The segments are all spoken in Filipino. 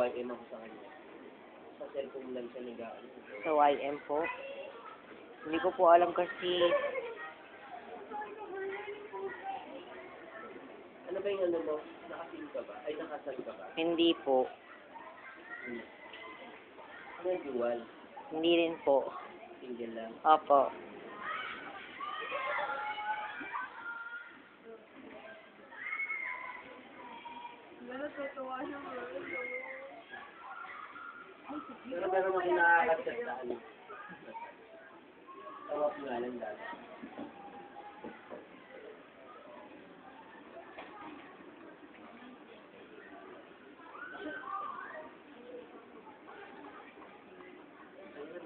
YM ako sa kanya. Sa cellphone lang siya nag-ano. Sa YM po. Hindi ko po alam kasi Ano ba yung ano mo? Nakasim ka ba? Ay, nakasal ka ba? hindi po. Ano yung dual? Hindi rin po. Single lang. Opo. Pero meron ako nakakachat sa ano. Tawag nga lang dati.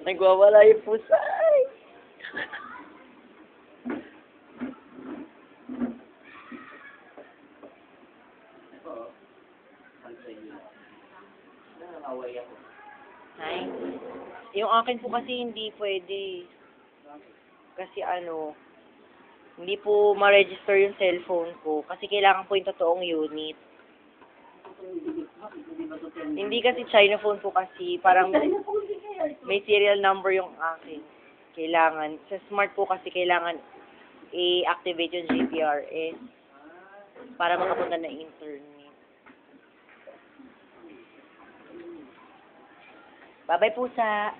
Nagwawala yung pusa. Ay! Oo. Ang sa inyo. Nakakaway ako. Ay. Yung akin po kasi hindi pwede. Kasi ano, hindi po ma-register yung cellphone ko. Kasi kailangan po yung totoong unit. Hindi kasi China phone po kasi parang may serial number yung akin. Kailangan. Sa smart po kasi kailangan i-activate yung GPRS para makapunta na internet. Bye-bye pusa!